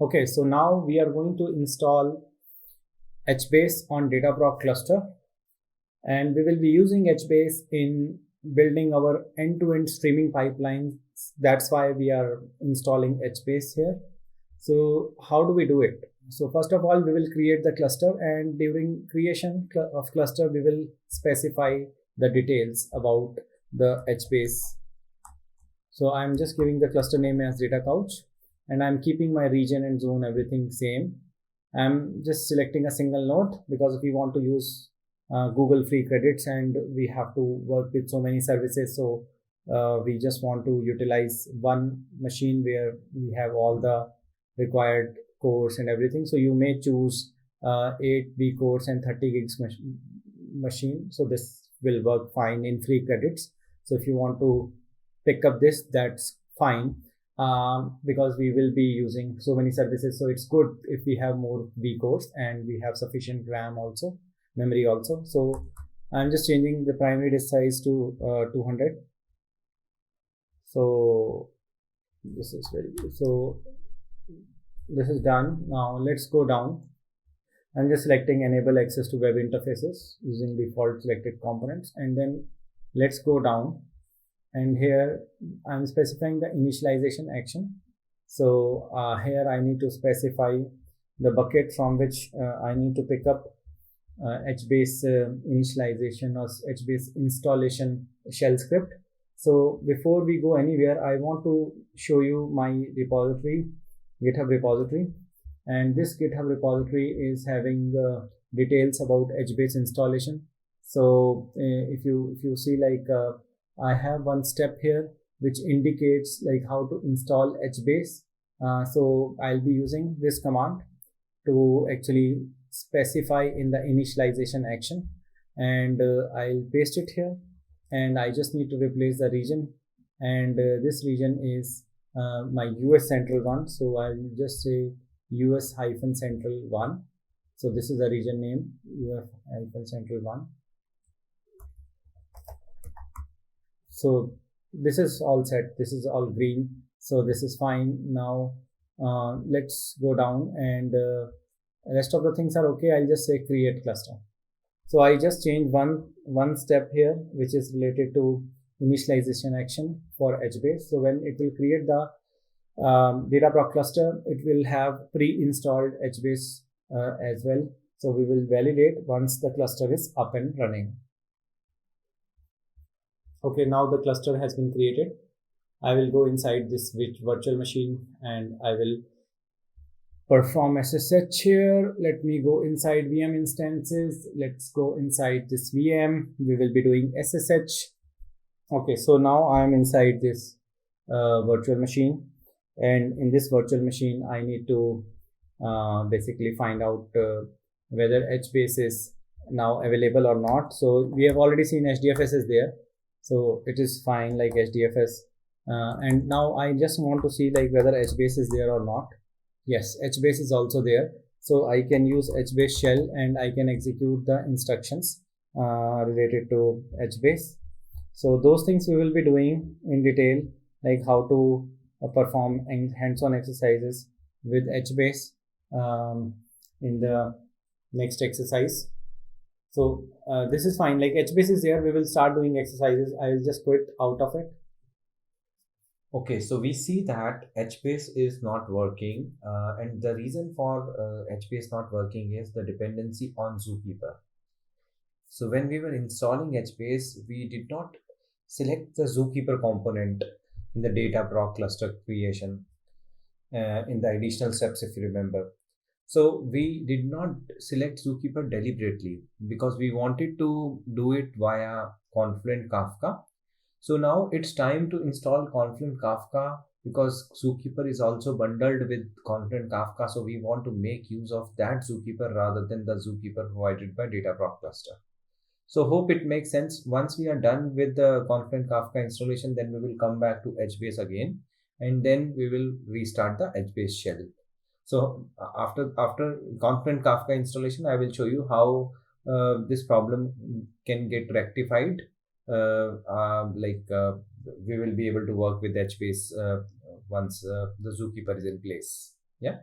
Okay, so now we are going to install HBase on Dataproc cluster, and we will be using HBase in building our end-to-end streaming pipelines. That's why we are installing HBase here. So how do we do it? So first of all, we will create the cluster, and during creation of cluster, we will specify the details about the HBase. So I'm just giving the cluster name as data couch, and I'm keeping my region and zone, everything same. I'm just selecting a single node because we want to use Google free credits and we have to work with so many services. So we just want to utilize one machine where we have all the required cores and everything. So you may choose 8 V cores and 30 gigs machine. So this will work fine in free credits. So if you want to pick up this, that's fine. Because we will be using so many services, so it's good if we have more V cores and we have sufficient RAM also, memory also. So I'm just changing the primary disk size to 200. So this is very good. So this is done. Now let's go down. I'm just selecting enable access to web interfaces using default selected components, and then let's go down. And here I'm specifying the initialization action. So here I need to specify the bucket from which I need to pick up HBase initialization or HBase installation shell script. So before we go anywhere, I want to show you my repository, GitHub repository. And this GitHub repository is having details about HBase installation. So if you see, like I have one step here which indicates like how to install HBase. So I'll be using this command to actually specify in the initialization action, and I'll paste it here, and I just need to replace the region, and this region is my US central one. So I'll just say US-central 1. So this is the region name, US-central 1. So this is all set. This is all green. So this is fine. Now let's go down, and rest of the things are okay. I'll just say create cluster. So I just changed one step here, which is related to initialization action for HBase. So when it will create the Dataproc cluster, it will have pre-installed HBase as well. So we will validate once the cluster is up and running. Okay, now the cluster has been created. I will go inside this virtual machine and I will perform SSH here. Let me go inside VM instances. Let's go inside this VM. We will be doing SSH. Okay, so now I am inside this virtual machine, and in this virtual machine I need to basically find out whether HBase is now available or not. So we have already seen HDFS is there, so it is fine, like HDFS, and now I just want to see like whether HBase is there or not. Yes, HBase is also there, so I can use HBase shell and I can execute the instructions related to HBase. So those things we will be doing in detail, like how to perform hands-on exercises with HBase in the next exercise. So this is fine, like HBase is there, we will start doing exercises. I will just quit out of it. Okay, so we see that HBase is not working, and the reason for HBase not working is the dependency on Zookeeper. So when we were installing HBase, we did not select the Zookeeper component in the Dataproc cluster creation in the additional steps, if you remember. So we did not select Zookeeper deliberately because we wanted to do it via Confluent Kafka. So now it's time to install Confluent Kafka because Zookeeper is also bundled with Confluent Kafka. So we want to make use of that Zookeeper rather than the Zookeeper provided by Dataproc cluster. So hope it makes sense. Once we are done with the Confluent Kafka installation, then we will come back to HBase again, and then we will restart the HBase shell. So after Confluent Kafka installation, I will show you how this problem can get rectified. We will be able to work with HBase once the Zookeeper is in place. Yeah.